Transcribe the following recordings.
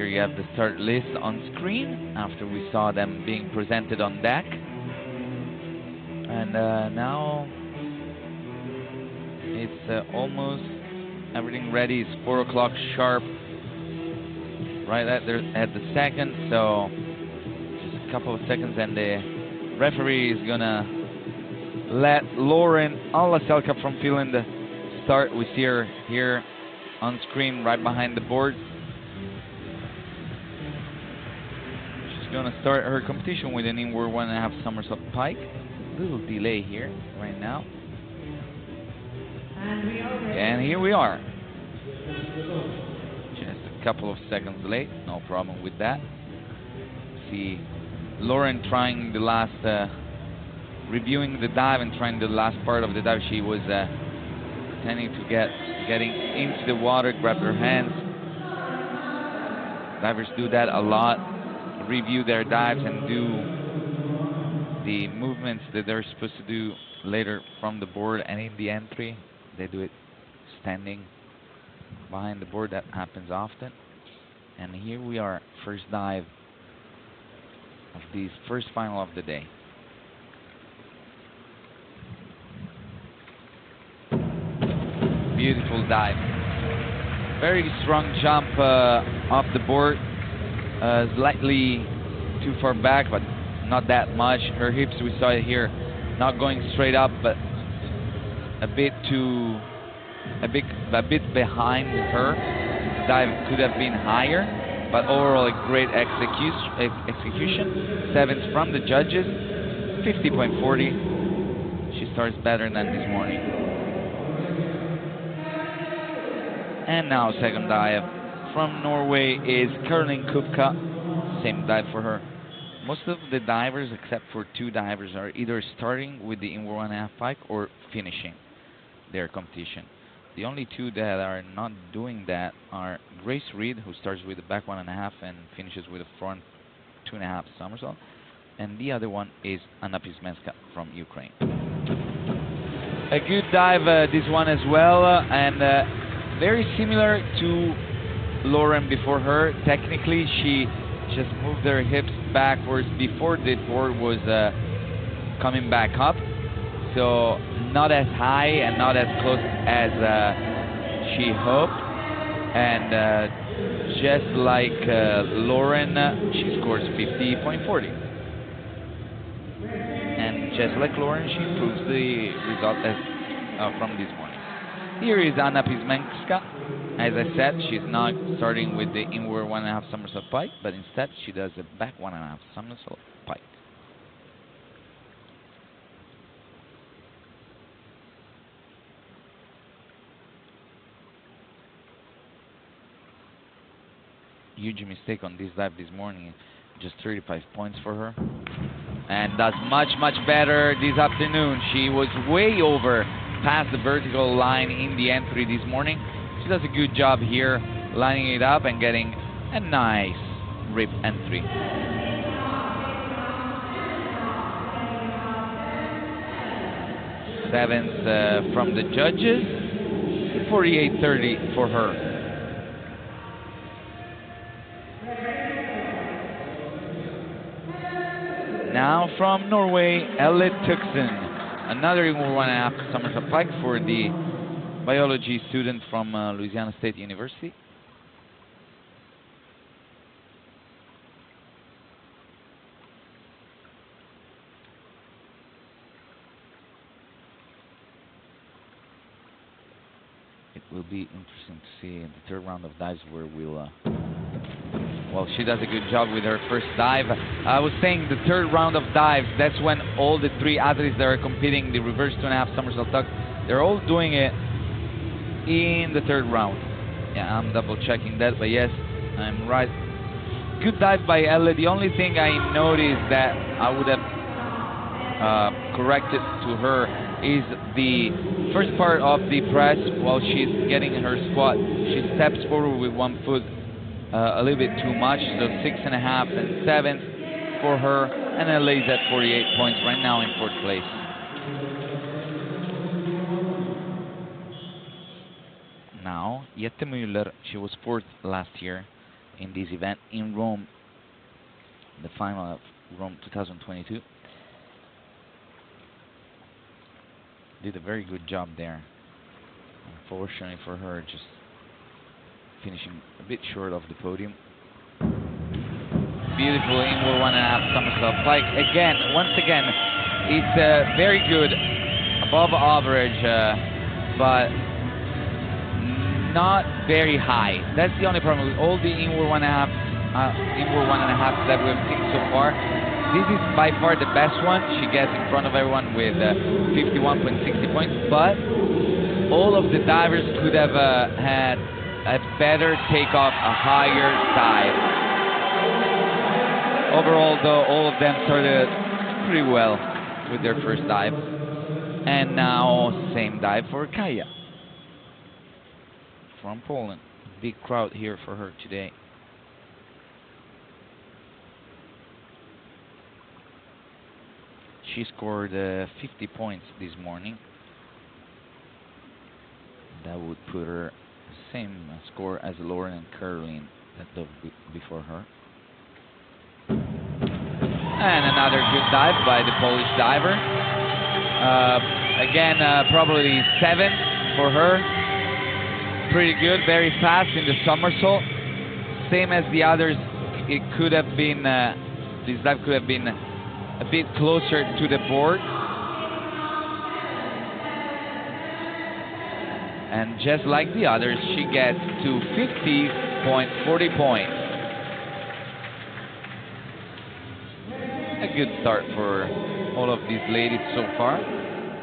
here you have the start list on screen after we saw them being presented on deck. And now it's almost everything ready. It's 4 o'clock sharp, right at the second. So just a couple of seconds, and the referee is gonna let Lauren Alaselka from Finland start. We see her here on screen right behind the board. She's gonna start her competition with an inward 1.5 somersault pike. Little delay here right now. And here we are. Just a couple of seconds late, no problem with that. See Lauren trying the last, reviewing the dive and trying the last part of the dive. She was tending to getting into the water, grab her hands. Divers do that a lot, review their dives and do the movements that they're supposed to do later from the board and in the entry. They do it standing behind the board. That happens often. And here we are, first dive of the first final of the day. Beautiful dive. Very strong jump off the board. Slightly too far back, but not that much. Her hips, we saw it here, not going straight up, but a bit behind her. The dive could have been higher, but overall a great execution. 7s from the judges, 50.40. She starts better than this morning. And now second dive from Norway is Caroline Kupka. Same dive for her. Most of the divers, except for 2 divers, are either starting with the inward 1.5 pike or finishing their competition. The only 2 that are not doing that are Grace Reed, who starts with the back 1.5 and finishes with a front 2.5 somersault, and the other one is Anna Pismenska from Ukraine. A good dive, this one as well, and very similar to Lauren before her. Technically, she just moved her hips backwards before the board was coming back up, so not as high and not as close as she hoped. And just like Lauren, she scores 50.40. And just like Lauren, she improves the result as from this morning. Here is Anna Pismenska. As I said, she's not starting with the inward 1.5 somersault pike, but instead she does a back 1.5 somersault pike. Huge mistake on this dive this morning. Just 35 points for her. And does much better this afternoon. She was way over past the vertical line in the entry this morning. She does a good job here, lining it up and getting a nice rip entry. 7s from the judges, 48.30 for her. Now from Norway, Elle Tuxen. Another 1.5 somersault pike for the biology student from Louisiana State University. It will be interesting to see in the third round of dives where we'll well, she does a good job with her first dive. I was saying the third round of dives, that's when all the 3 athletes that are competing, the reverse 2.5 somersault tuck, they're all doing it in the third round. Yeah, I'm double checking that, but yes, I'm right. Good dive by Elle. The only thing I noticed that I would have corrected to her is the first part of the press while she's getting her squat. She steps forward with 1 foot a little bit too much, so 6.5 and 7 for her, and Elle is at 48 points right now in 4th place. Now, Jette Müller, she was 4th last year, in this event in Rome, the final of Rome 2022. Did a very good job there. Unfortunately for her, just finishing a bit short of the podium. Beautiful inward 1.5 somersault pike. Again, once again, it's very good, above average, but not very high. That's the only problem with all the inward 1.5 that we've seen so far. This is by far the best one. She gets in front of everyone with 51.60 points, but all of the divers could have had a better takeoff, a higher dive. Overall, though, all of them started pretty well with their first dive. And now, same dive for Kaja from Poland. Big crowd here for her today. She scored 50 points this morning. That would put her same score as Lauren and Caroline that dove before her. And another good dive by the Polish diver. Again, probably 7 for her. Pretty good, very fast in the somersault. Same as the others, it could have been, this dive could have been a bit closer to the board. And just like the others, she gets to 50.40 points. A good start for all of these ladies so far.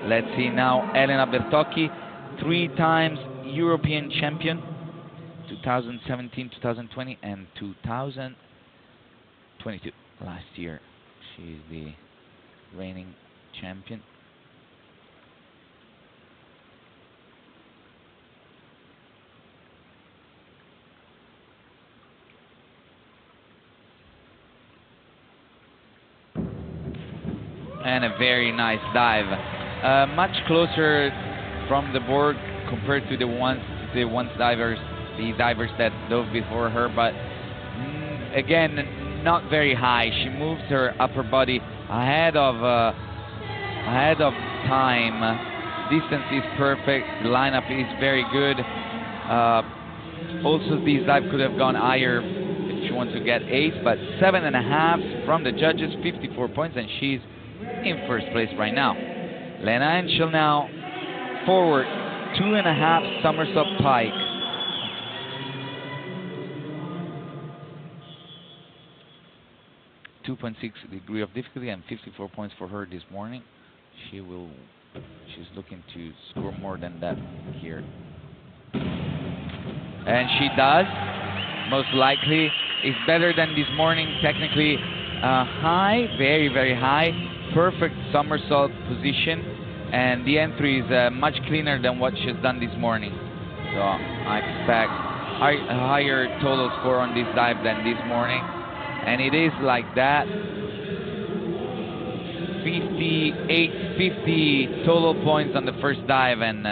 Let's see now Elena Bertocchi, 3 times European champion, 2017, 2020, and 2022. Last year, she's the reigning champion. And a very nice dive, much closer from the board compared to the divers that dove before her, but again, not very high. She moves her upper body ahead of time. Distance is perfect. The lineup is very good. Also, this dive could have gone higher if she wants to get 8, but 7.5 from the judges, 54 points, and she's in first place right now. Lena Henschel now forward, 2.5 somersault pike. .6 degree of difficulty and 54 points for her this morning. She's looking to score more than that here. And she does, most likely. It's better than this morning, technically high, very, very high. Perfect somersault position, and the entry is much cleaner than what she's done this morning. So I expect a higher total score on this dive than this morning, and it is like that. 58-50 total points on the first dive, and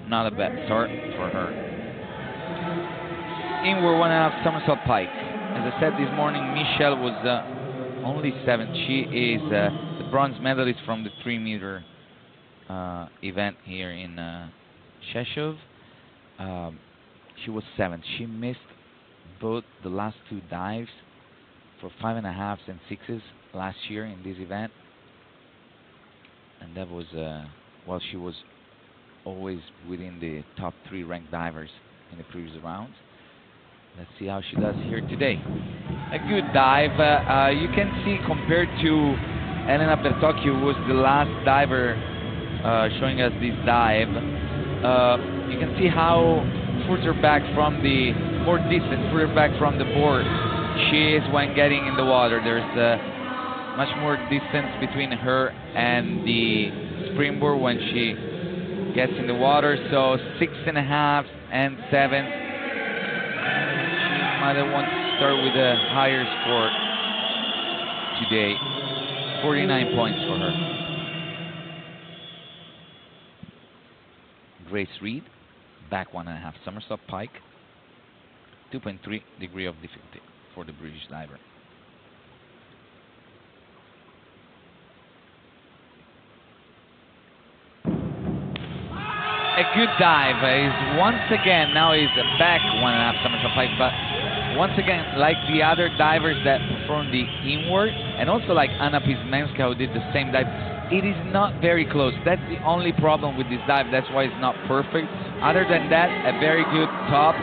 not a bad start for her. Inward 1.5 somersault pike. As I said this morning, Michelle was only 7th. She is the bronze medalist from the 3-meter event here in Rzeszów. She was 7th. She missed both the last 2 dives for 5.5s and 6s last year in this event. And that was, while she was always within the top 3 ranked divers in the previous rounds. Let's see how she does here today. A good dive. You can see, compared to Elena Bertocchi, who was the last diver showing us this dive, you can see how further back from the, more distant, further back from the board she is when getting in the water. There's much more distance between her and the Springboard when she gets in the water. So 6.5 and 7. Might want to start with a higher score today. 49 points for her. Grace Reed, back 1.5 somersault pike. 2.3 degree of difficulty for the British diver. A good dive. He's once again, now he's back 1.5 somersault pike, but once again, like the other divers that performed the inward, and also like Anna Pismenska who did the same dive, it is not very close. That's the only problem with this dive. That's why it's not perfect. Other than that, a very good top,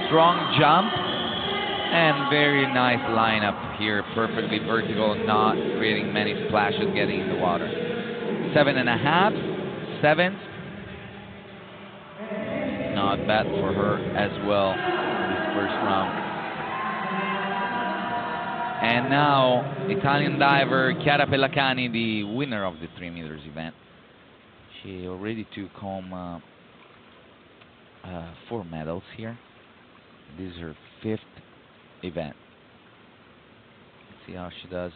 strong jump, and very nice lineup here. Perfectly vertical, not creating many splashes getting in the water. 7.5, 7. Not bad for her as well in this first round. And now, Italian diver Chiara Pellacani, the winner of the 3 meters event. She already took home 4 medals here. This is her 5th event. Let's see how she does.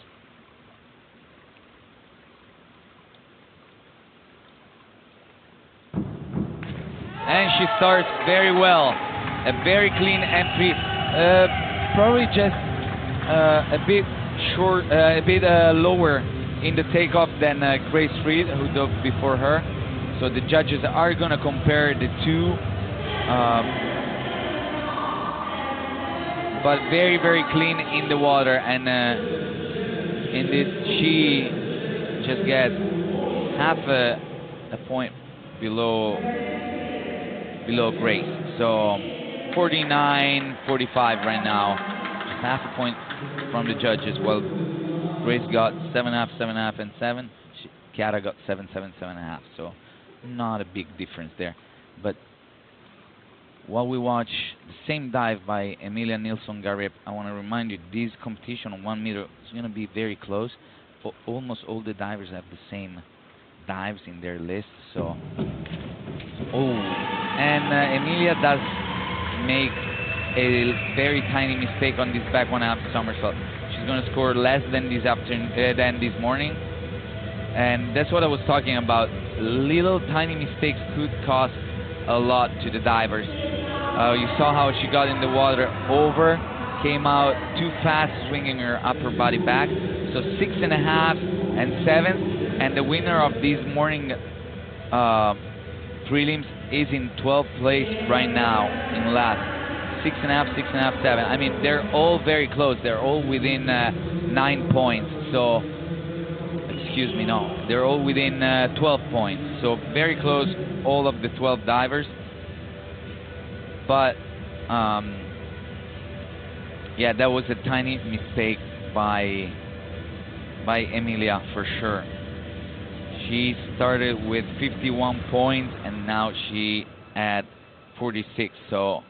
And she starts very well. A very clean entry. Probably just a bit short, a bit lower in the takeoff than Grace Reed, who dove before her. So the judges are going to compare the two. But very, very clean in the water. And indeed, she just gets half a point below Grace. So 49-45 right now. Just half a point from the judges. Well, Grace got 7.5, 7.5, and 7. Chiara got 7, 7, 7.5. So not a big difference there. But while we watch the same dive by Emilia Nilsson-Garrep, I want to remind you this competition on 1 meter is going to be very close. Almost all the divers have the same dives in their list. So, and Emilia does make a very tiny mistake on this back 1.5 somersault. She's going to score less than this morning, and that's what I was talking about. Little tiny mistakes could cost a lot to the divers. You saw how she got in the water over, came out too fast, swinging her upper body back. So 6.5 and 7, and the winner of this morning prelims is in 12th place right now in last. 6.5, 6.5, 7. I mean, they're all very close. They're all within 9 points. So, excuse me, no. They're all within 12 points. So, very close, all of the 12 divers. But, yeah, that was a tiny mistake by Emilia, for sure. She started with 51 points, and now she at 46. So,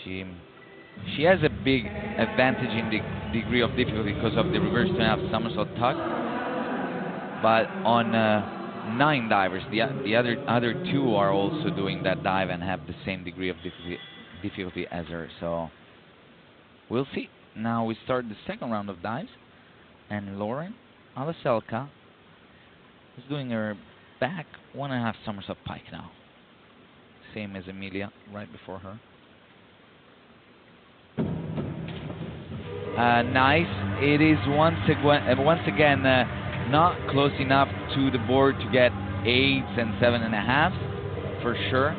she has a big advantage in the degree of difficulty because of the reverse 2.5 somersault tuck. But on 9 divers, the other 2 are also doing that dive and have the same degree of difficulty as her. So we'll see. Now we start the second round of dives, and Lauren Alaselka is doing her back 1.5 somersault pike now, same as Emilia right before her. Nice. It is once again not close enough to the board to get 8s and 7.5 for sure.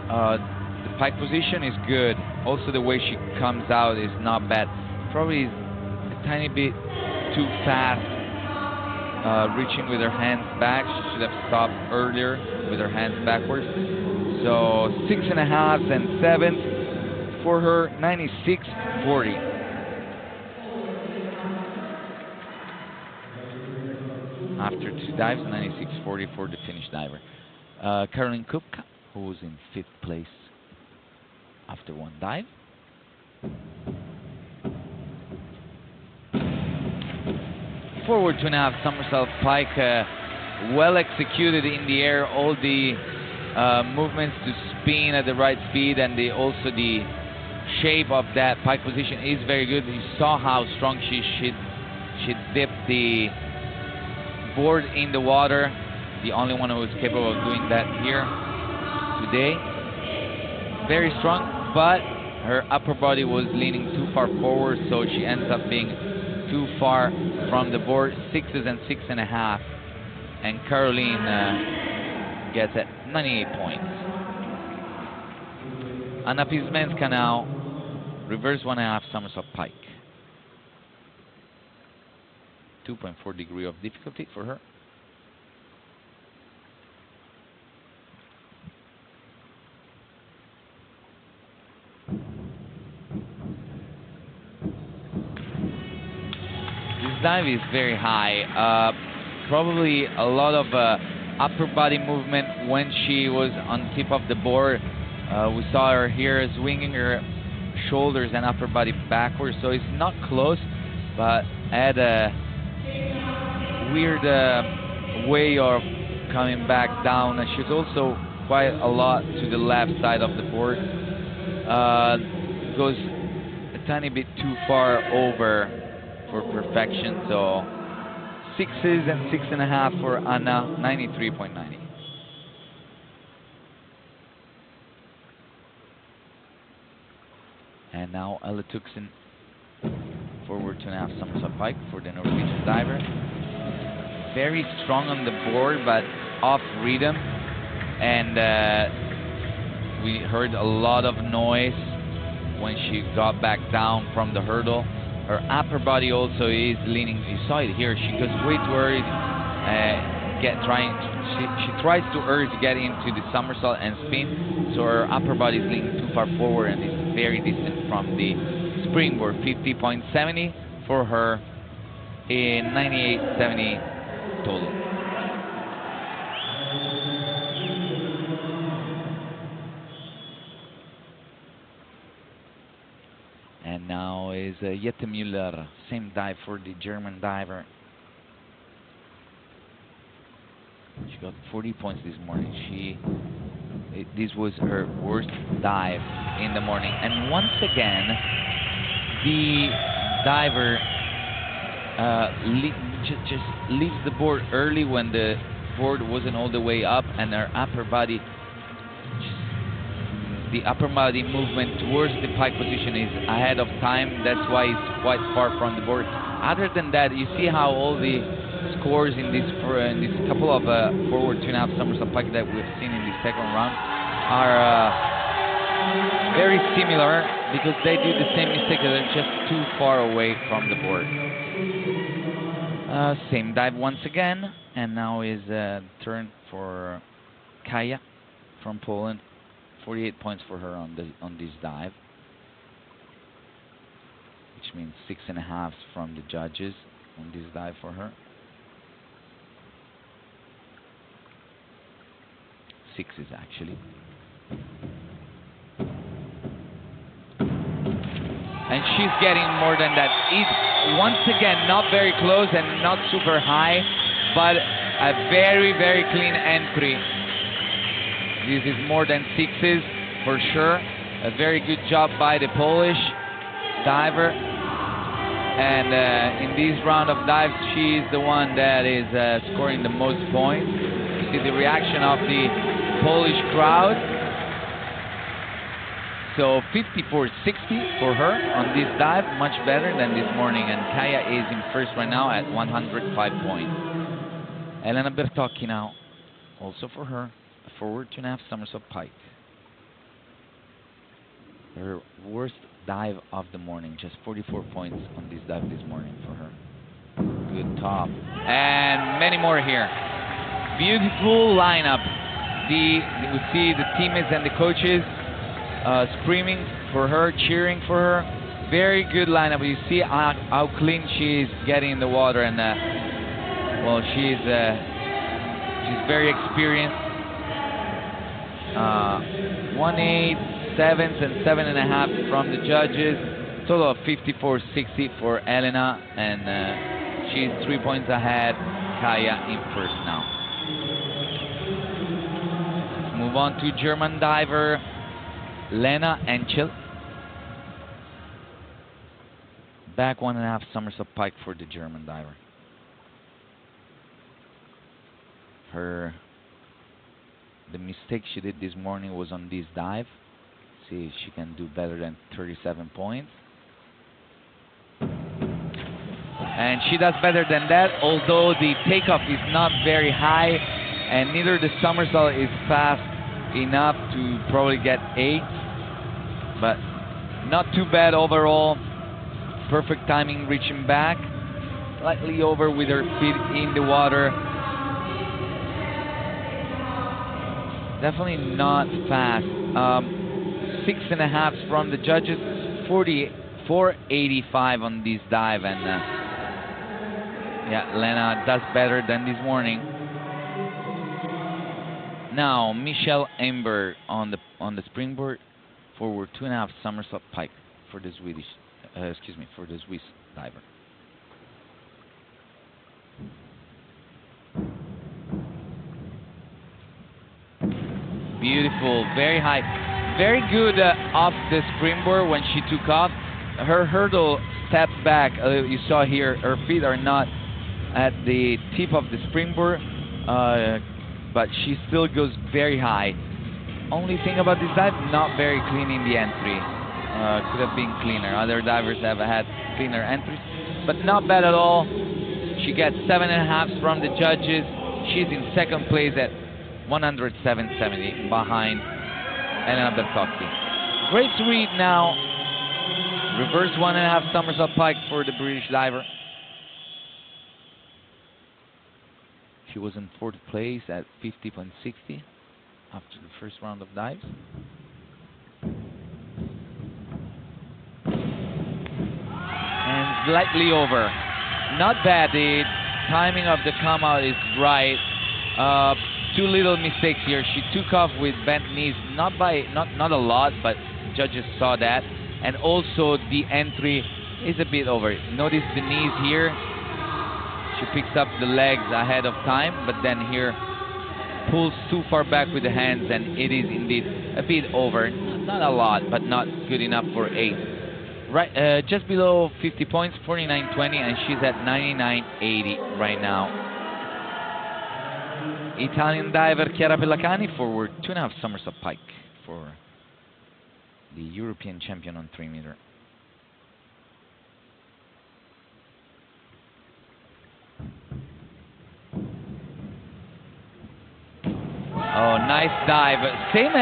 The pike position is good. Also, the way she comes out is not bad. Probably a tiny bit too fast, reaching with her hands back. She should have stopped earlier with her hands backwards. So 6.5 and 7s for her. 96.40. After 2 dives, 96.40 for the Finnish diver. Caroline Kupka, who was in 5th place after 1 dive. Forward 2.5 somersault pike, well executed in the air. All the movements to spin at the right speed, and also the shape of that pike position is very good. You saw how strong she dipped the board in the water. The only one who is capable of doing that here today. Very strong, but her upper body was leaning too far forward, so she ends up being too far from the board. 6s and 6.5, and Caroline gets at 98 points. Anna Pismenska now, reverse 1.5 somersault pike. 2.4 degree of difficulty for her. This dive is very high. Probably a lot of upper body movement when she was on tip of the board. We saw her here swinging her shoulders and upper body backwards, so it's not close, but had a weird way of coming back down. And she's also quite a lot to the left side of the board. Goes a tiny bit too far over for perfection, so 6s and 6.5 for Anna, 93.90. And now Ella Tuxen, forward 2.5 somersault pike for the Norwegian diver. Very strong on the board, but off rhythm, and we heard a lot of noise when she got back down from the hurdle. Her upper body also is leaning. You saw it here. She goes way too early. She tries too early to get into the somersault and spin, so her upper body is leaning too far forward and is very distant from the springboard. 50.70 for her in 98.70 total. And now is Jette Müller, same dive for the German diver. She got 40 points this morning. This was her worst dive in the morning. And once again, the diver just leaves the board early when the board wasn't all the way up, and her upper body, the upper body movement towards the pike position is ahead of time. That's why it's quite far from the board. Other than that, you see how all the scores in this couple of forward 2.5 somersault pike that we've seen in the second round are very similar, because they do the same mistake. They're just too far away from the board. Same dive once again, and now is turn for Kaja from Poland. 48 points for her on this dive, which means 6.5 from the judges on this dive for her. 6s actually. And she's getting more than that. It's once again not very close and not super high, but a very, very clean entry. This is more than 6s for sure. A very good job by the Polish diver. And in this round of dives, she is the one that is scoring the most points. You see the reaction of the Polish crowd. So 54.60 for her on this dive, much better than this morning. And Kaja is in first right now at 105 points. Elena Bertocchi now, also for her, a forward 2.5 somersault pike. Her worst dive of the morning, just 44 points on this dive this morning for her. Good top. And many more here. Beautiful lineup. We see the teammates and the coaches screaming for her, cheering for her. Very good lineup. You see how clean she is getting in the water, and well, she's very experienced. 1.8, 7s and 7.5 from the judges. Total of 54.60 for Elena, and she's 3 points ahead. Kaja in first now. Let's move on to German diver Lena Enchel. Back 1.5 somersault pike for the German diver. The mistake she did this morning was on this dive. see if she can do better than 37 points. And she does better than that, although the takeoff is not very high, and neither the somersault is fast enough to probably get 8. But not too bad overall. Perfect timing reaching back. Slightly over with her feet in the water. Definitely not fast. 6.5 from the judges. 485 on this dive, and yeah, Lena does better than this morning. Now Michelle Amber on the springboard, forward 2.5 somersault pike for the Swedish, for the Swiss diver. Beautiful, very high, very good off the springboard when she took off. Her hurdle steps back. You saw here, her feet are not at the tip of the springboard, but she still goes very high. Only thing about this dive, not very clean in the entry. Could have been cleaner. Other divers have had cleaner entries, but not bad at all. She gets 7.5 from the judges. She's in second place at 107.70 behind Elena Bertocchi. Great read now. Reverse 1.5 somersault pike for the British diver. She was in 4th place at 50.60 after the first round of dives. And slightly over. Not bad. The timing of the come out is right. Two little mistakes here. She took off with bent knees, not a lot, but judges saw that. And also the entry is a bit over. Notice the knees here. She picks up the legs ahead of time, but then here pulls too far back with the hands, and it is indeed a bit over. Not a lot, but not good enough for 8. Right, just below 50 points, 49.20, and she's at 99.80 right now. Italian diver Chiara Pellacani forward 2.5 somersault pike for the European champion on 3 meter. Oh, nice dive. Same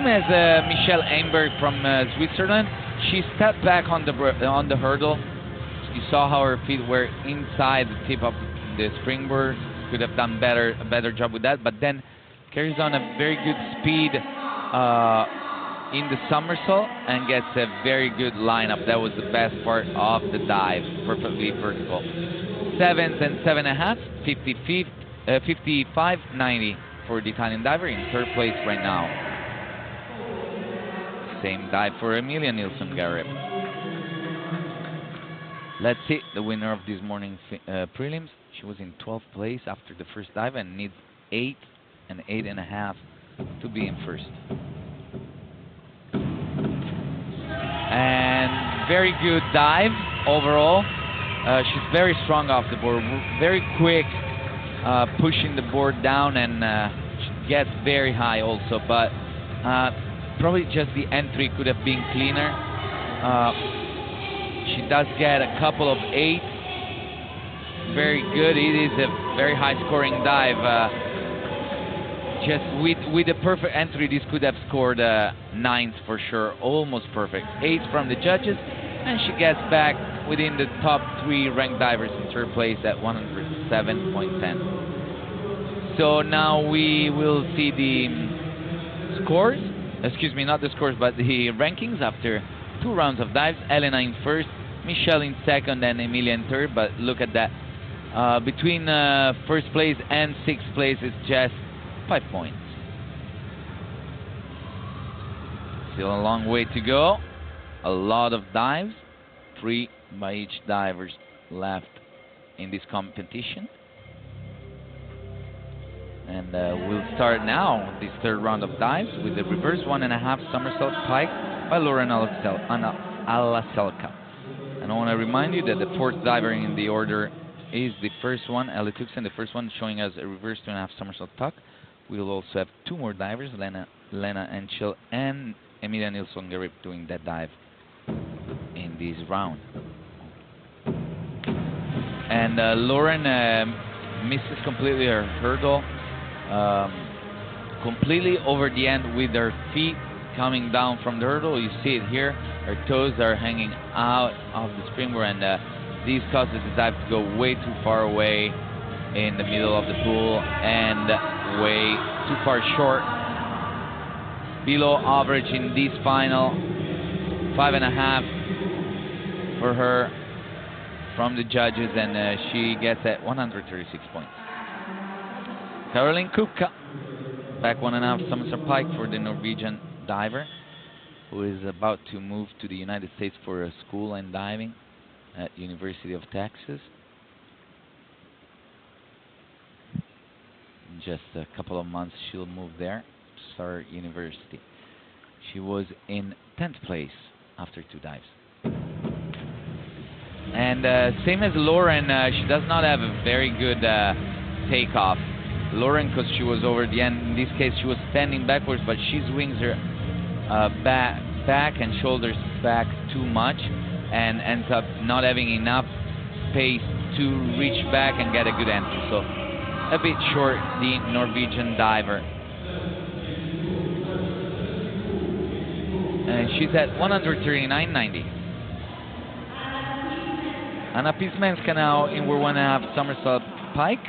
as Michelle Amberg from Switzerland. She stepped back on the hurdle. You saw how her feet were inside the tip of the springboard. Could have done a better job with that, but then carries on a very good speed in the somersault and gets a very good lineup. That was the best part of the dive. Perfectly vertical. 7s and 7.5, 55.90 for the Italian diver in 3rd place right now. Same dive for Emilia Nilsson Garrett. Let's see the winner of this morning's prelims. She was in 12th place after the first dive and needs 8 and 8.5 to be in first. And very good dive overall. She's very strong off the board, very quick, pushing the board down, and she gets very high also, but probably just the entry could have been cleaner. She does get a couple of 8. Very good. It is a very high-scoring dive. Just with a perfect entry, this could have scored 9s for sure. Almost perfect. 8s from the judges, and she gets back within the top 3 ranked divers in 3rd place at 107.10. So now we will see the scores. Excuse me, not the scores, but the rankings after 2 rounds of dives. Elena in 1st, Michelle in 2nd, and Emilia in 3rd. But look at that. Between 1st place and 6th place is just 5 points. Still a long way to go. A lot of dives. 3 by each divers left in this competition. And we'll start now this 3rd round of dives with the reverse 1.5 somersault pike by Lauren Alaselka. And I want to remind you that the 4th diver in the order is the first one, Ellie Tuxen, the first one showing us a reverse 2.5 somersault tuck. We'll also have 2 more divers, Lena Lena Enchel and Emilia Nilsson-Garip doing that dive in this round. And Lauren misses completely her hurdle, completely over the end with her feet coming down from the hurdle. You see it here. Her toes are hanging out of the springboard, and this causes the dive to go way too far away in the middle of the pool and way too far short. Below average in this final, 5.5 for her from the judges, and she gets at 136 points. Caroline Kupka, back 1.5 somersault pike for the Norwegian diver, who is about to move to the United States for a school in diving at University of Texas. In just a couple of months, she'll move there to start university. She was in 10th place after 2 dives. And same as Lauren, she does not have a very good takeoff. Lauren, because she was over the end, in this case she was standing backwards, but she swings her back and shoulders back too much and ends up not having enough pace to reach back and get a good entry. So a bit short, the Norwegian diver. And she's at 139.90. Anna Pismenska now in 1.5 somersault pike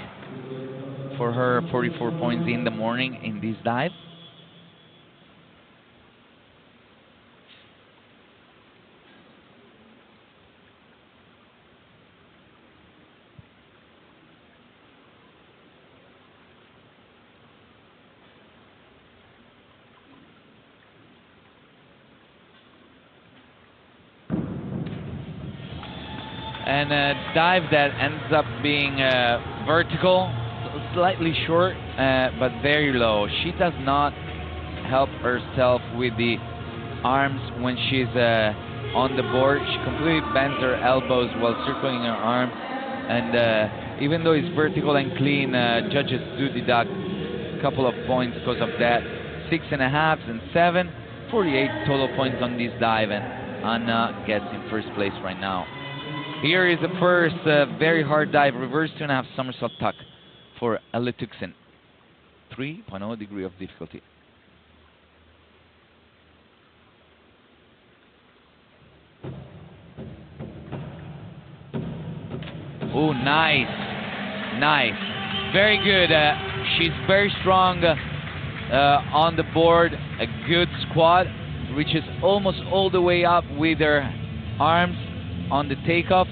for her 44 points in the morning in this dive. And a dive that ends up being vertical, slightly short, but very low. She does not help herself with the arms when she's on the board. She completely bends her elbows while circling her arms. And even though it's vertical and clean, judges do deduct a couple of points because of that. 6.5 and 7, 48 total points on this dive, and Anna gets in first place right now. Here is the first very hard dive, reverse 2.5 somersault tuck for Elle Tuxen. 3.0 degree of difficulty. Oh, nice. Nice. Very good. She's very strong on the board. A good squat. Reaches almost all the way up with her arms on the takeoff.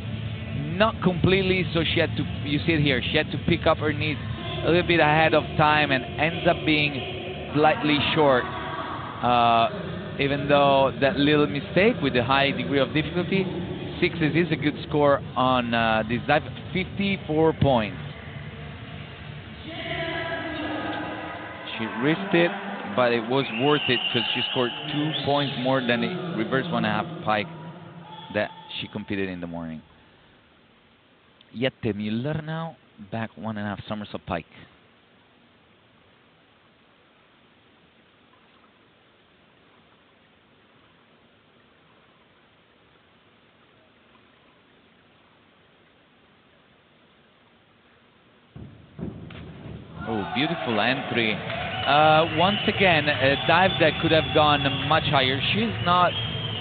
Not completely, so she had to, you see it here, she had to pick up her knees a little bit ahead of time and ends up being slightly short. Even though that little mistake with the high degree of difficulty, 6s is a good score on this dive, 54 points. She risked it, but it was worth it because she scored 2 points more than the reverse 1.5 pike that she competed in the morning. Jette Müller now, back 1.5 somersault pike. Oh, beautiful entry. Once again, a dive that could have gone much higher. She's not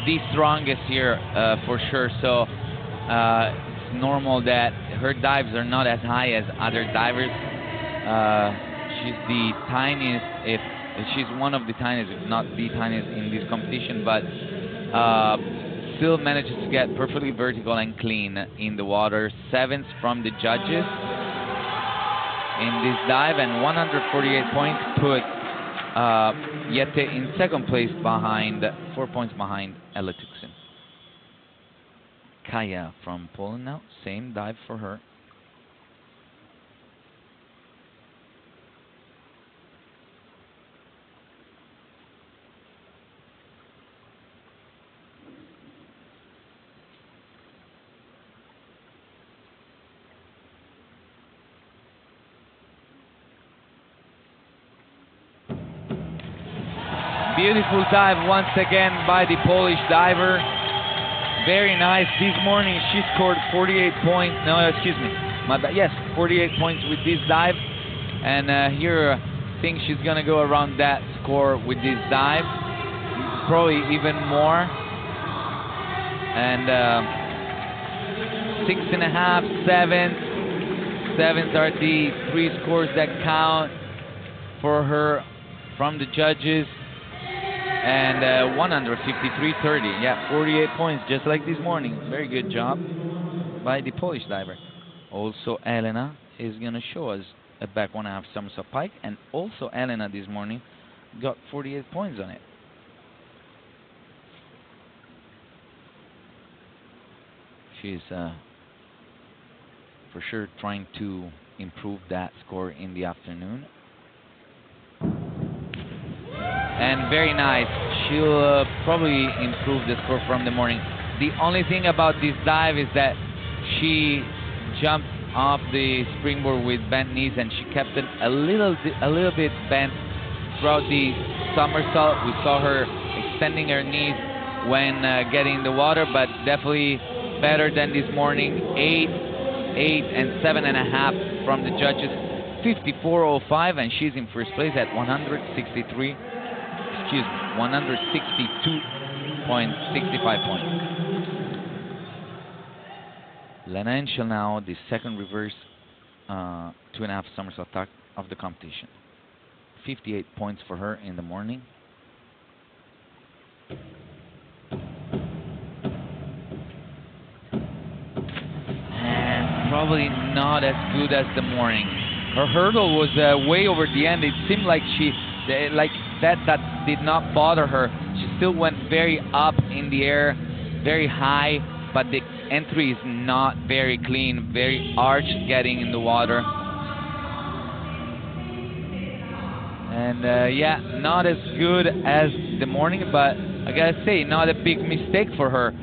the strongest here for sure, so it's normal that her dives are not as high as other divers. She's the tiniest, if she's one of the tiniest, if not the tiniest in this competition, but still manages to get perfectly vertical and clean in the water. 7s from the judges in this dive, and 148 points put Jette in second place behind, 4 points behind Elle Tuxen. Kaya from Poland now, same dive for her. Beautiful dive once again by the Polish diver. Very nice. This morning she scored 48 points. No, excuse me. My bad. Yes, 48 points with this dive. And here, I think she's going to go around that score with this dive. Probably even more. And 6.5, 7. 7s are the 3 scores that count for her from the judges. And 153.30. Yeah, 48 points, just like this morning. Very good job by the Polish diver. Also, Elena is going to show us a back 1.5 somersault pike. And also, Elena this morning got 48 points on it. She's for sure trying to improve that score in the afternoon. And very nice. She'll probably improve the score from the morning. The only thing about this dive is that she jumped off the springboard with bent knees, and she kept it a little bit bent throughout the somersault. We saw her extending her knees when getting in the water, but definitely better than this morning. 8, and 7.5 from the judges. 54.05, and she's in first place at 163. Excuse me, 162.65 points. Lena Henschel now, the second reverse 2.5 somersault tuck of the competition. 58 points for her in the morning. And probably not as good as the morning. Her hurdle was way over the end. It seemed like that did not bother her. She still went very up in the air, very high, but the entry is not very clean, very arched getting in the water. And yeah, not as good as the morning, but I gotta say, not a big mistake for her.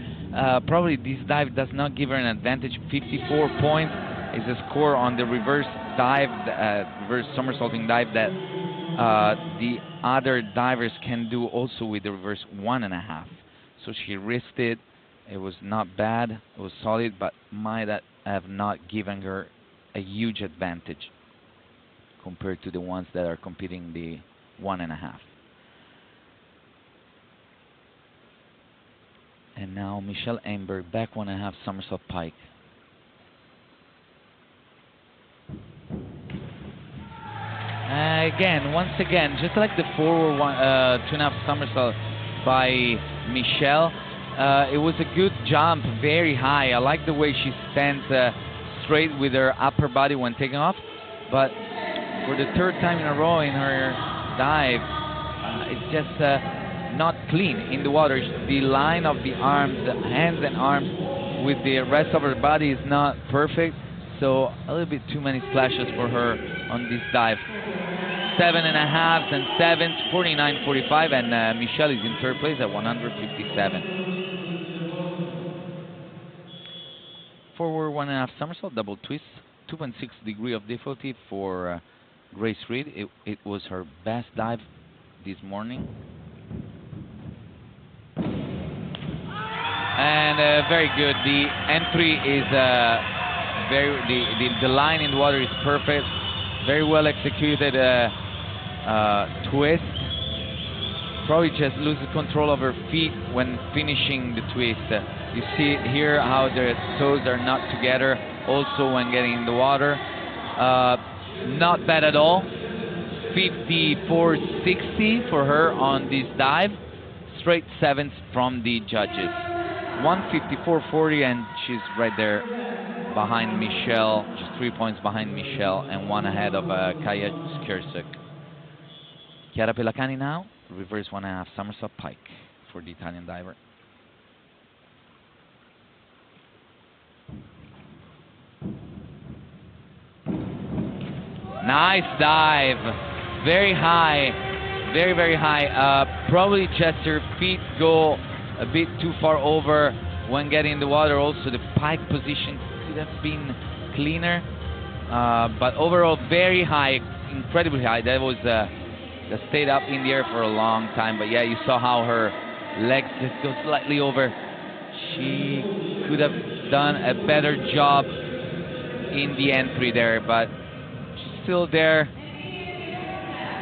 Probably this dive does not give her an advantage. 54 points is the score on the reverse dive, reverse somersaulting dive that the other divers can do also with the reverse 1.5. So she risked it. It was not bad. It was solid, but might have not given her a huge advantage compared to the ones that are competing the 1.5. And now Michelle Amberg, back 1.5 somersault pike. Once again, just like the forward 2.5 somersault by Michelle, it was a good jump, very high. I like the way she stands straight with her upper body when taking off. But for the third time in a row in her dive, it's just not clean in the water. The line of the arms, the hands and arms with the rest of her body is not perfect. So a little bit too many splashes for her on this dive. 7.5 and 7s, 49.45, and Michelle is in third place at 157. Forward 1.5 somersault, double twist, 2.6 degree of difficulty for Grace Reed. It was her best dive this morning. And very good. The entry is the line in the water is perfect. Very well executed twist. Probably just loses control of her feet when finishing the twist. You see here how the toes are not together also when getting in the water. Not bad at all. 54.60 for her on this dive. Straight 7s from the judges. 154.40, and she's right there behind Michelle, just 3 points behind Michelle and 1 ahead of Kaja Skiersuk. Chiara Pelacani now, reverse 1.5 somersault pike for the Italian diver. Nice dive, very high, very, very high. Probably just her feet go a bit too far over when getting in the water. Also, the pike position could have been cleaner, but overall very high, incredibly high. That was that stayed up in the air for a long time. But yeah, you saw how her legs just go slightly over. She could have done a better job in the entry there, but she's still there.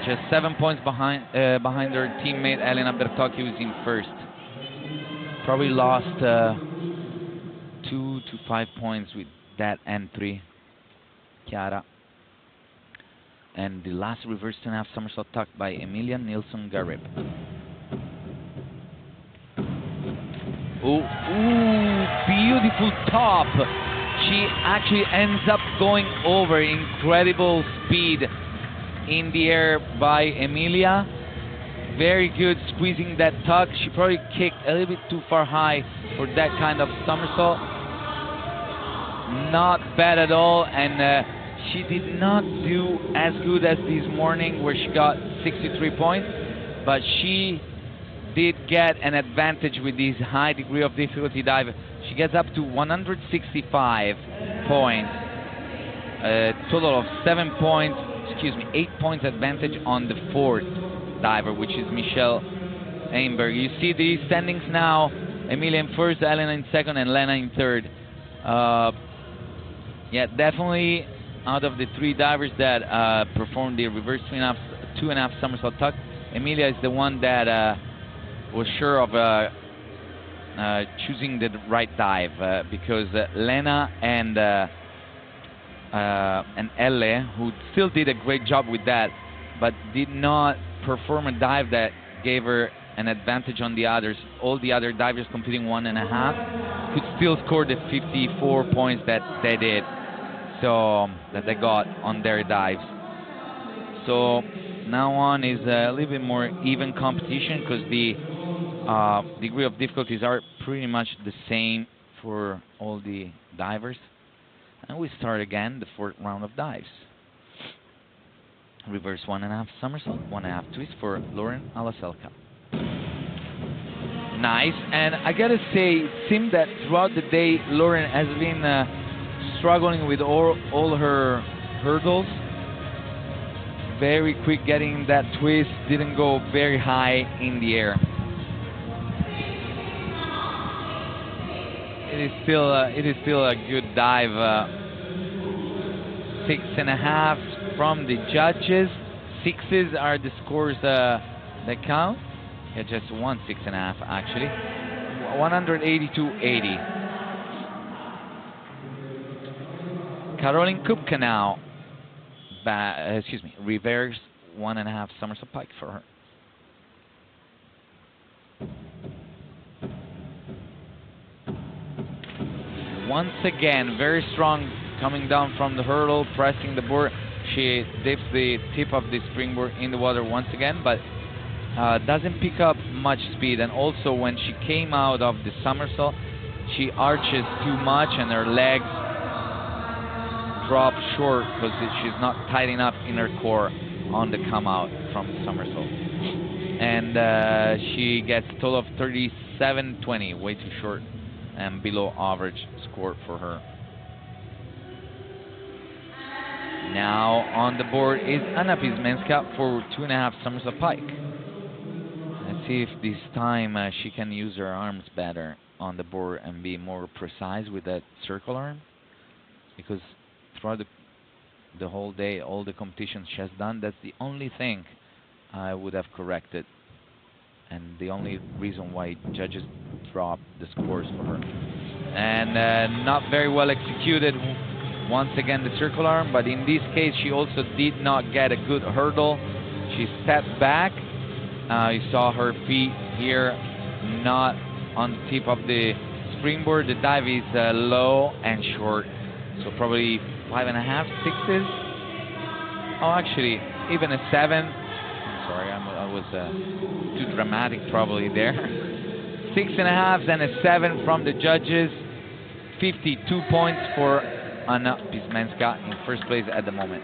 Just 7 points behind her teammate Elena Bertocchi, who's in first. Probably lost 2 to 5 points with that entry, Chiara. And the last reverse 2.5 somersault tuck by Emilia Nilsson-Garib. Ooh, beautiful top. She actually ends up going over. Incredible speed in the air by Emilia. Very good squeezing that tuck. She probably kicked a little bit too far high for that kind of somersault. Not bad at all, and she did not do as good as this morning where she got 63 points, but she did get an advantage with this high degree of difficulty dive. She gets up to 165 points, a total of 8 points advantage on the fourth diver, which is Michelle Einberg. You see the standings now: Emilia in first, Elena in second, and Lena in third. Yeah, definitely out of the three divers that performed the reverse 2.5 somersault tuck, Emilia is the one that was sure of choosing the right dive, because Lena and Elle, who still did a great job with that, but did not perform a dive that gave her an advantage on the others. All the other divers competing 1.5 could still score the 54 points that they did, so that they got on their dives. So now on is a little bit more even competition, because the degree of difficulties are pretty much the same for all the divers. And we start again the fourth round of dives. Reverse 1.5 somersault, 1.5 twist for Lauren Alaselka. Nice, and I gotta say, it seemed that throughout the day Lauren has been struggling with all her hurdles. Very quick getting that twist, didn't go very high in the air. It is still a good dive. 6.5 from the judges. 6s are the scores that count. Yeah, just one 6.5 actually. 182.80. Caroline Kupka now. Reverse 1.5 somersault pike for her. Once again, very strong coming down from the hurdle, pressing the board. She dips the tip of the springboard in the water once again, but doesn't pick up much speed. And also when she came out of the somersault, she arches too much and her legs drop short because she's not tight enough in her core on the come out from the somersault. And she gets a total of 37.20, way too short and below average score for her. Now on the board is Anna Pismenska for 2.5 somersault pike. Let's see if this time she can use her arms better on the board and be more precise with that circle arm, because throughout the whole day, all the competitions she has done, that's the only thing I would have corrected, and the only reason why judges dropped the scores for her. And not very well executed once again, the circle arm, but in this case she also did not get a good hurdle. She stepped back. You saw her feet here not on the tip of the springboard. The dive is low and short, so probably 5.5, 6s. Oh, actually, even a 7. I'm sorry, I was too dramatic probably there. 6.5s and a 7 from the judges. 52 points for Anna Pismenska in first place at the moment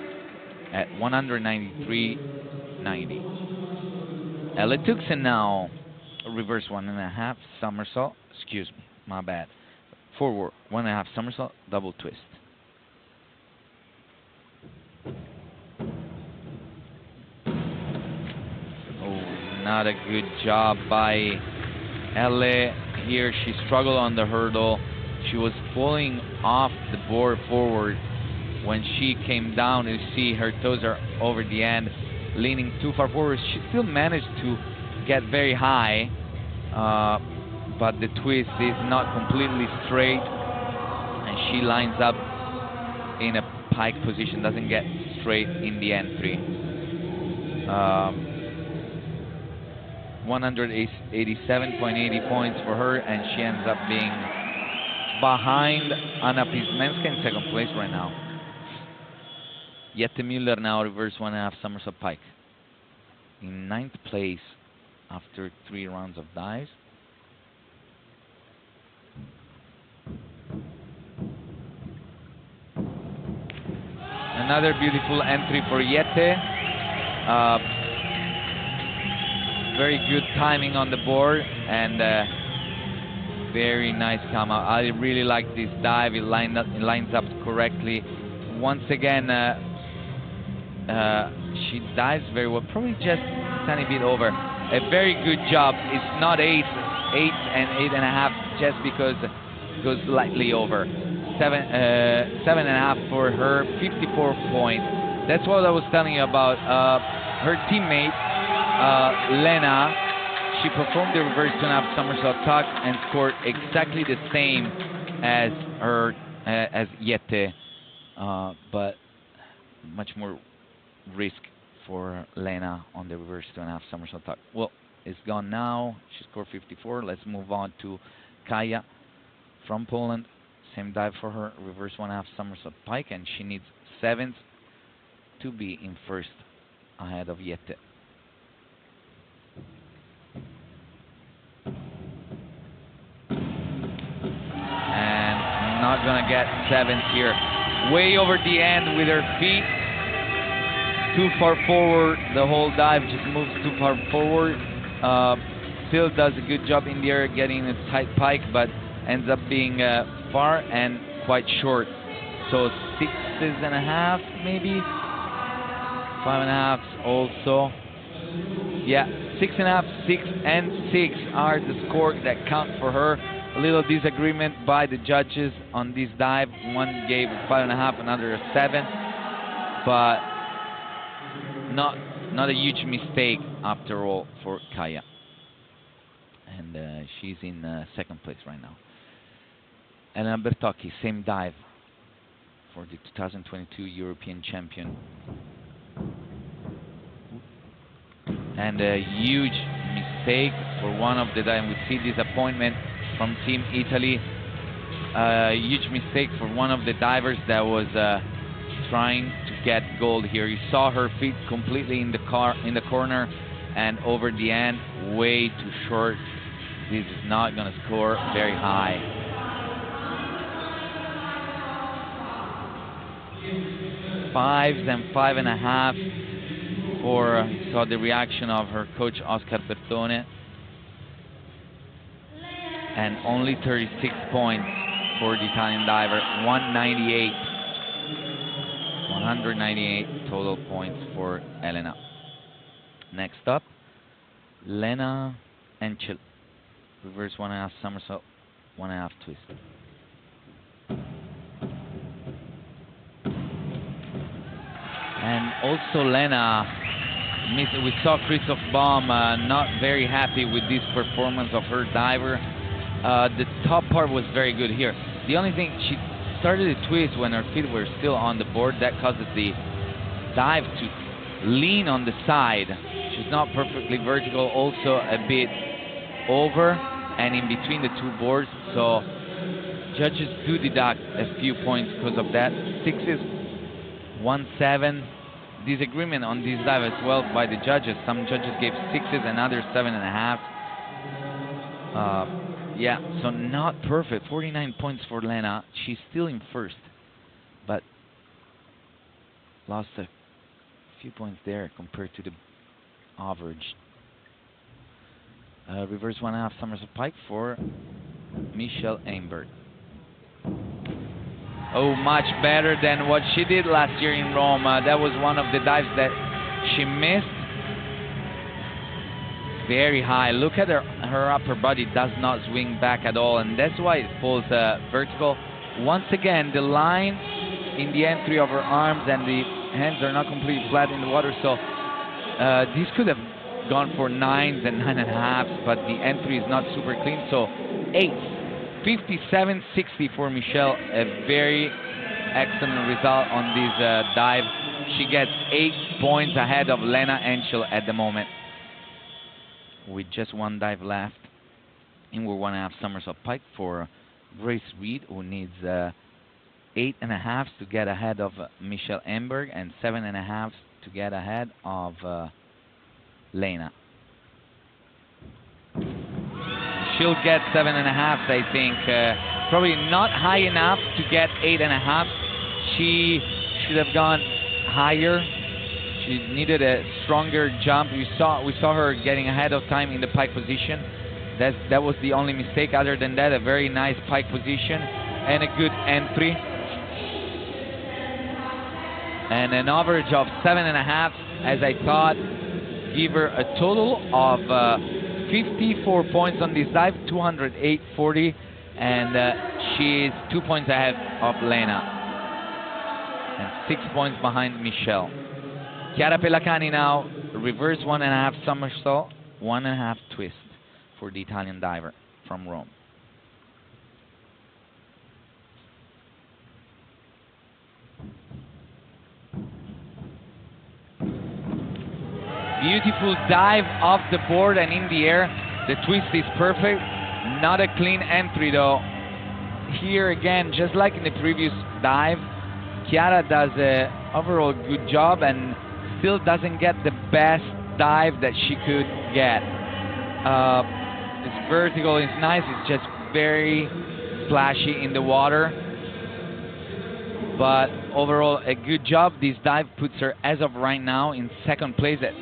at 193.90. Ella Tuxen now, reverse 1.5 somersault. Excuse me, my bad. Forward 1.5 somersault, double twist. not a good job by Elle here. She struggled on the hurdle. She was pulling off the board forward. When she came down, you see her toes are over the end, leaning too far forward. She still managed to get very high, but the twist is not completely straight, and she lines up in a pike position, doesn't get straight in the entry. 187.80 points for her, and she ends up being behind Anna Pismenska in second place right now. Jette Müller now reverse 1.5 somersault pike in 9th place after 3 rounds of dives. Another beautiful entry for Jette. Very good timing on the board, and very nice come out. I really like this dive. It lines up correctly. Once again, she dives very well, probably just a tiny bit over. A very good job. It's not 8 and 8.5 just because it goes slightly over. 7.5 for her, 54 points. That's what I was telling you about her teammate, Lena. She performed the reverse 2.5 somersault tuck and scored exactly the same as her as Jette, but much more risk for Lena on the reverse 2.5 somersault tuck. Well, it's gone now. She scored 54. Let's move on to Kaja from Poland. Same dive for her, reverse 1.5 somersault pike, and she needs 7th to be in first ahead of Jette. And not gonna get 7th here. Way over the end with her feet. Too far forward. The whole dive just moves too far forward. Still does a good job in the air getting a tight pike, but ends up being far and quite short. So 6.5 maybe. 5.5 also. Yeah, 6.5, 6, and 6 are the scores that count for her. A little disagreement by the judges on this dive. One gave 5.5, another a 7, but not a huge mistake after all for Kaja. And she's in second place right now. Elena Bertocchi, same dive for the 2022 European champion. And a huge mistake for one of the dives. We see disappointment from Team Italy. Huge mistake for one of the divers that was trying to get gold here. You saw her feet completely in the corner and over the end, way too short. This is not going to score very high. 5s and 5.5 for, saw the reaction of her coach Oscar Bertone. And only 36 points for the Italian diver, 198 total points for Elena. Next up, Lena Enchel, reverse 1.5 somersault, 1.5 twist. And also Lena, we saw Christoph Baum not very happy with this performance of her diver. The top part was very good here. The only thing, she started to twist when her feet were still on the board. That causes the dive to lean on the side. She's not perfectly vertical, also a bit over and in between the two boards. So judges do deduct a few points because of that. 6s, 1.7. Disagreement on this dive as well by the judges. Some judges gave 6s and others 7.5. Yeah, so not perfect. 49 points for Lena. She's still in first, but lost a few points there compared to the average. Reverse 1.5 somersault pike for Michelle Einberg. Oh, much better than what she did last year in Rome. That was one of the dives that she missed. very high. Look at her upper body does not swing back at all, and that's why it falls vertical. Once again, the line in the entry of her arms and the hands are not completely flat in the water, so these could have gone for 9s and 9.5s, but the entry is not super clean, so 8s. 57.60 for Michelle, a very excellent result on this dive. She gets 8 points ahead of Lena Henschel at the moment. With just one dive left, inward 1.5 somersault pike for Grace Reed, who needs 8.5s to get ahead of Michelle Emberg and 7.5s to get ahead of Lena. She'll get 7.5s, I think. Probably not high enough to get 8.5. She should have gone higher. She needed a stronger jump. We saw her getting ahead of time in the pike position. That was the only mistake. Other than that, a very nice pike position and a good entry. And an average of 7.5, as I thought, give her a total of 54 points on this dive, 208.40, and she's 2 points ahead of Lena and 6 points behind Michelle. Chiara Pellacani now, reverse 1.5 somersault, 1.5 twist for the Italian diver from Rome. Beautiful dive off the board and in the air. The twist is perfect. Not a clean entry though. Here again, just like in the previous dive, Chiara does a overall good job and still doesn't get the best dive that she could get. It's vertical, it's nice, it's just very splashy in the water. But overall, a good job. This dive puts her, as of right now, in second place at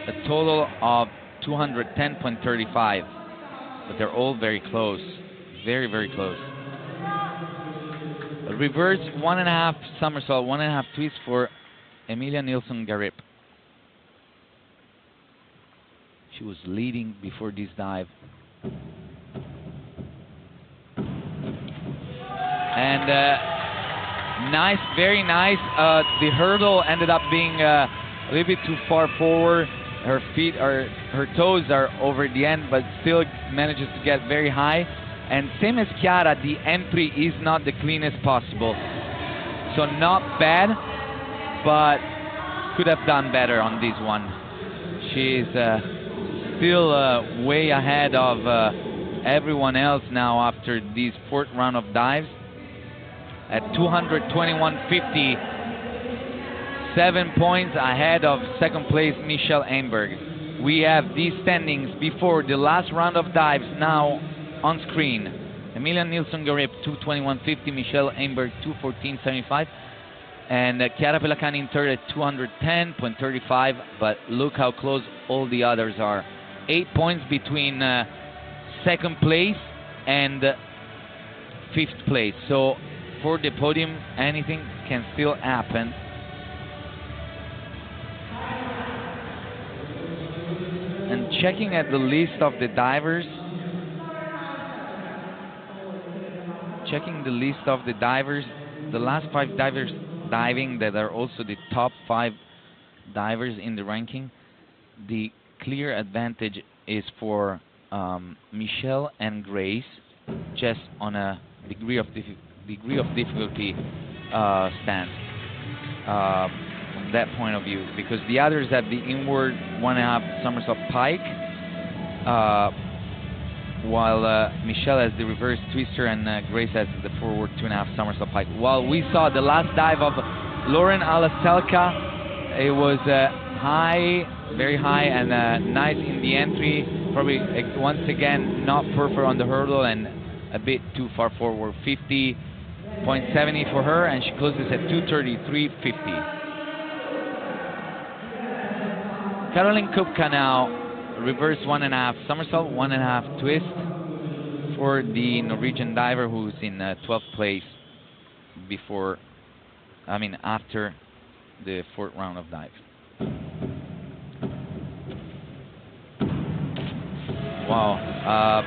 a total of 210.35. But they're all very close. Very, very close. A reverse 1.5 somersault, 1.5 twist for Emilia Nilsson-Garip. She was leading before this dive. And nice, very nice. The hurdle ended up being a little bit too far forward. Her feet are, her toes are over the end, but still manages to get very high. And same as Chiara, the entry is not the cleanest possible. So not bad, but could have done better on this one. She's still way ahead of everyone else now after this fourth round of dives. At 221.50, 7 points ahead of second place Michelle Emberg. We have these standings before the last round of dives now on screen. Emilia Nilsson-Garip 221.50, Michelle Emberg 214.75, and Chiara Pellacani in third at 210.35. But look how close all the others are. 8 points between second place and fifth place. So for the podium, anything can still happen. And checking at the list of the divers, the last 5 divers diving that are also the top 5 divers in the ranking, the clear advantage is for Michelle and Grace, just on a degree of difficulty stance from that point of view, because the others have the inward 1.5 somersault pike, while Michelle has the reverse twister and Grace has the forward 2.5 somersault pike. While we saw the last dive of Lauren Alaselka, it was high, very high, and nice in the entry. Probably once again not perfect on the hurdle and a bit too far forward. 50.70 for her, and she closes at 233.50. Caroline Kupka now, reverse 1.5 somersault, 1.5 twist for the Norwegian diver who's in 12th place after the fourth round of dive. Wow.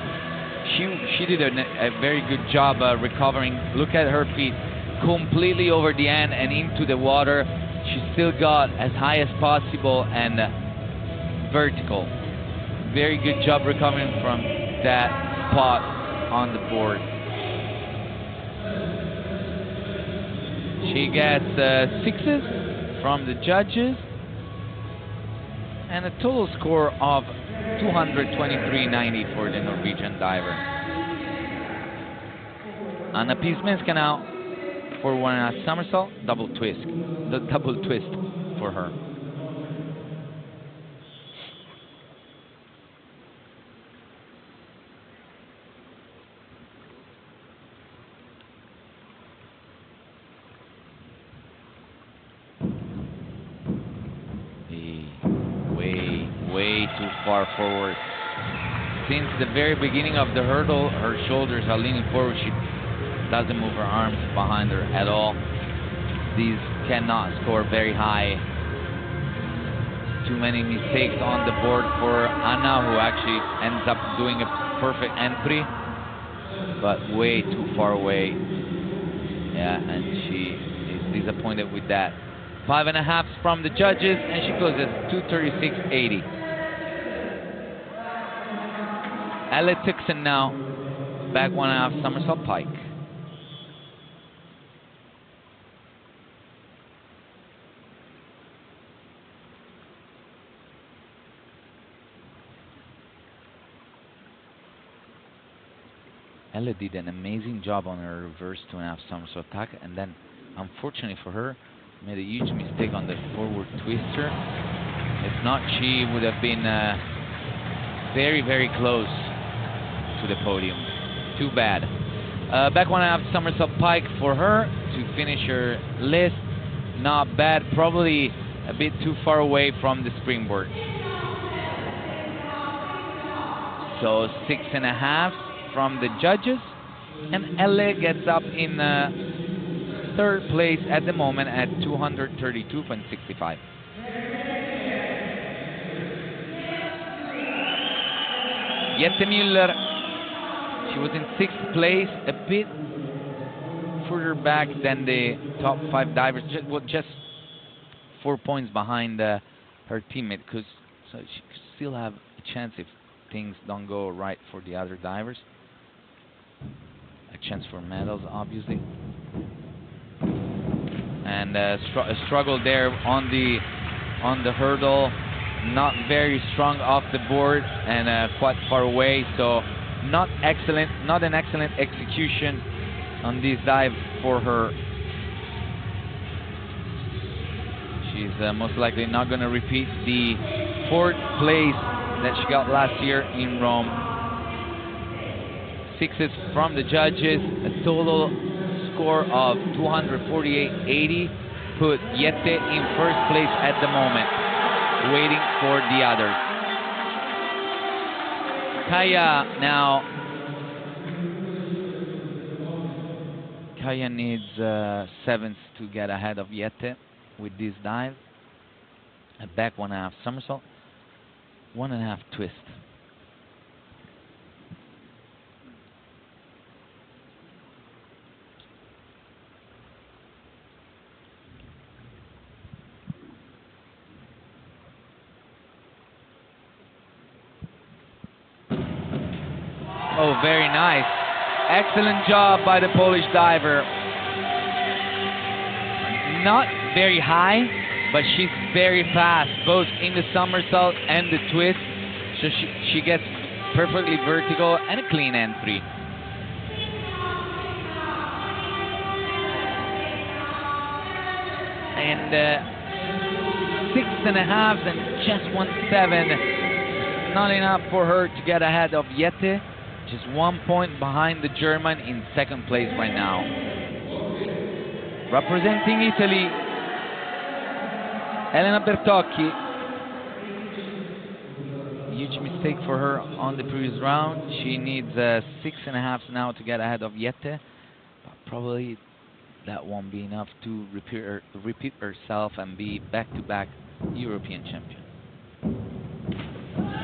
She did a very good job recovering. Look at her feet, completely over the end and into the water. She still got as high as possible and vertical. Very good job recovering from that spot on the board. She gets 6s from the judges and a total score of 223.90 for the Norwegian diver. Anna Pisminska now for 1.5 somersault, double twist. The double twist for her. Way too far forward. Since the very beginning of the hurdle, her shoulders are leaning forward. She doesn't move her arms behind her at all. These cannot score very high. Too many mistakes on the board for Anna, who actually ends up doing a perfect entry, but way too far away. Yeah, and she is disappointed with that. 5.5 from the judges, and she closes 236.80. Elle Tixon now, back 1.5 somersault pike. Elle did an amazing job on her reverse 2.5 somersault tack, and then, unfortunately for her, made a huge mistake on the forward twister. If not, she would have been very, very close to the podium. Too bad. Back 1.5 somersault pike for her to finish her list. Not bad, probably a bit too far away from the springboard. So 6.5 from the judges, and Elle gets up in third place at the moment at 232.65. Jette Müller, she was in 6th place, a bit further back than the top 5 divers, just 4 points behind her teammate, so she could still have a chance if things don't go right for the other divers. A chance for medals, obviously. And a struggle there on the hurdle, not very strong off the board and quite far away, so not an excellent execution on this dive for her. She's most likely not going to repeat the 4th place that she got last year in Rome. 6s from the judges, a total score of 248.80, put Jette in 1st place at the moment, waiting for the others. Kaya needs 7th to get ahead of Jette with this dive. A back 1.5 somersault, 1.5 twist. Oh, very nice. Excellent job by the Polish diver. Not very high, but she's very fast, both in the somersault and the twist. So she gets perfectly vertical and a clean entry. And 6.5 and just 1.7. Not enough for her to get ahead of Jette. Just 1 point behind the German in 2nd place right now. Representing Italy, Elena Bertocchi. Huge mistake for her on the previous round. She needs 6.5 now to get ahead of Jette. But probably that won't be enough to repeat herself and be back-to-back European champion.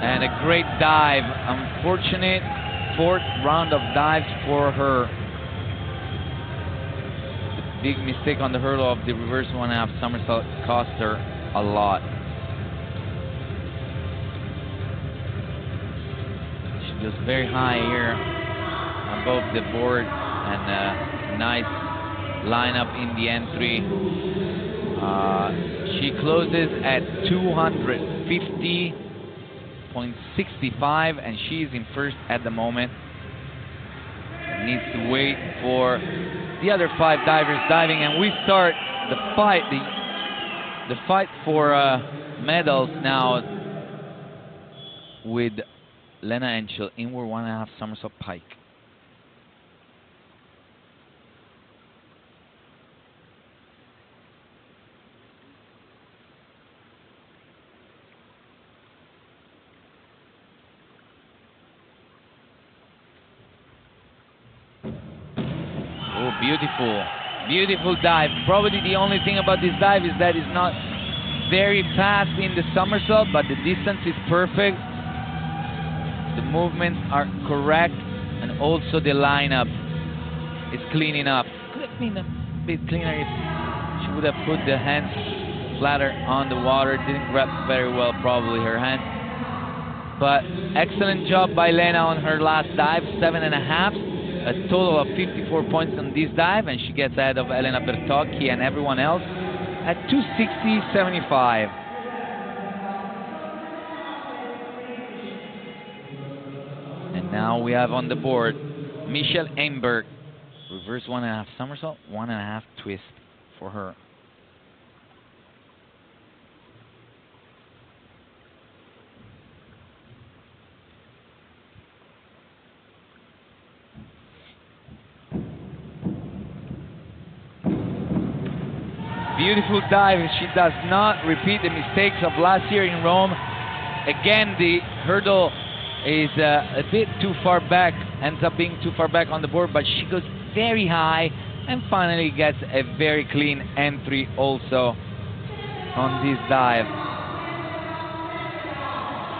And a great dive. Unfortunate fourth round of dives for her. The big mistake on the hurdle of the reverse 1.5 somersault cost her a lot. She goes very high here above the board, and a nice lineup in the entry. She closes at 250.65, and she's in first at the moment. Needs to wait for the other 5 divers diving, and we start the fight, the fight for medals now with Lena Enschel, inward 1.5 somersault pike. Oh, beautiful, beautiful dive. Probably the only thing about this dive is that it's not very fast in the somersault, but the distance is perfect. The movements are correct, and also the lineup is clean enough. Could have been a bit cleaner if she would have put the hands flatter on the water. Didn't grab very well, probably, her hands. But excellent job by Lena on her last dive, 7.5. A total of 54 points on this dive, and she gets ahead of Elena Bertocchi and everyone else at 260.75. And now we have on the board Michelle Einberg, reverse 1.5 somersault, 1.5 twist for her. Beautiful dive. She does not repeat the mistakes of last year in Rome. Again, the hurdle is a bit too far back, ends up being too far back on the board, but she goes very high and finally gets a very clean entry also on this dive.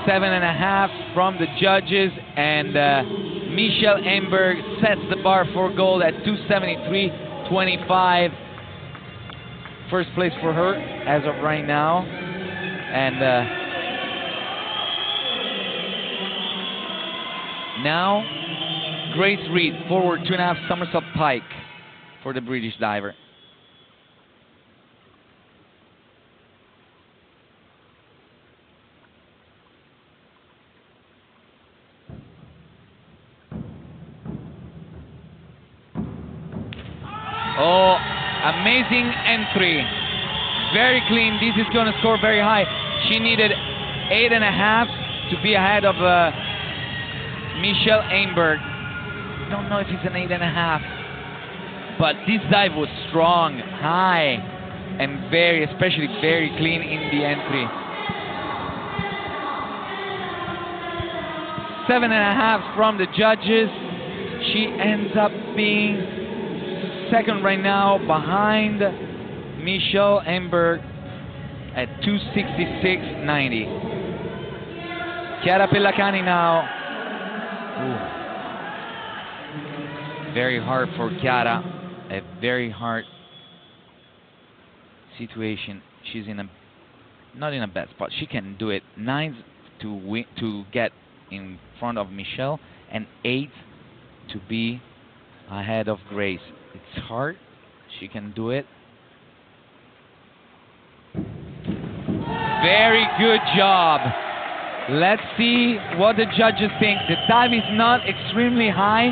7.5 from the judges, and Michelle Einberg sets the bar for gold at 273.25. First place for her as of right now. And now Grace Reed, forward 2.5 somersault pike for the British diver. Oh, amazing entry. Very clean. This is going to score very high. She needed 8.5 to be ahead of Michelle Einberg. Don't know if it's an 8.5, but this dive was strong, high, and especially very clean in the entry. 7.5 from the judges. She ends up being second right now, behind Michelle Einberg at 266.90. Chiara Pellacani now. Ooh. Very hard for Chiara. A very hard situation. She's not in a bad spot. She can do it. 9 to get in front of Michelle, and 8 to be ahead of Grace. It's hard. She can do it. Very good job. Let's see what the judges think. The dive is not extremely high,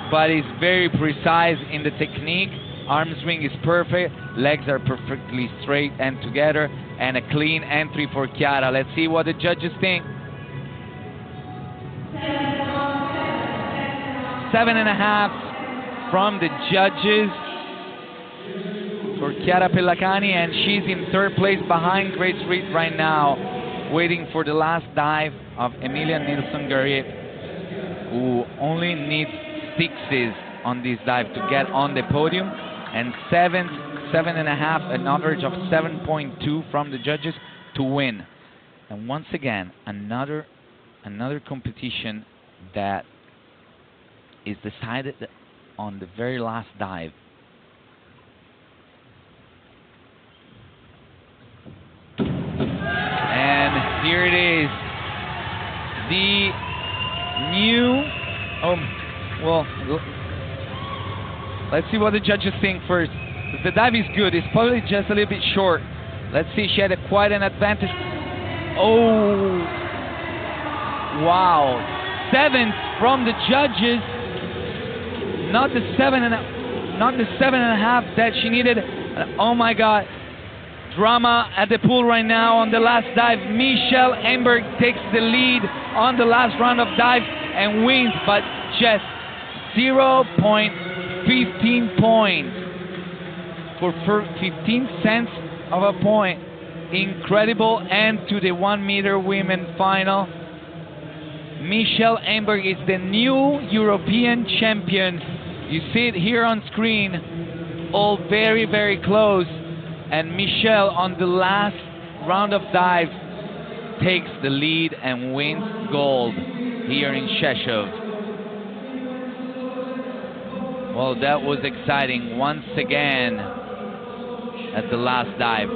but it's very precise in the technique. Arm swing is perfect. Legs are perfectly straight and together, and a clean entry for Chiara. Let's see what the judges think. 7.5 from the judges for Chiara Pellacani, and she's in third place behind Grace Reed right now, waiting for the last dive of Emilia Nilsson-Garrier, who only needs 6s on this dive to get on the podium, and 7.5, an average of 7.2 from the judges to win. And once again, another another competition that is decided on the very last dive. And here it is. The new... well, let's see what the judges think first. The dive is good. It's probably just a little bit short. Let's see. She had quite an advantage. Oh, wow! 7th from the judges. Not the 7.5 that she needed. Oh my God! Drama at the pool right now on the last dive. Michelle Emberg takes the lead on the last round of dive and wins, but just 0.15 points for 15 cents of a point. Incredible end to the 1 meter women final. Michelle Emberg is the new European champion. You see it here on screen, all very, very close. And Michelle on the last round of dive takes the lead and wins gold here in Rzeszów. Well, that was exciting once again at the last dive.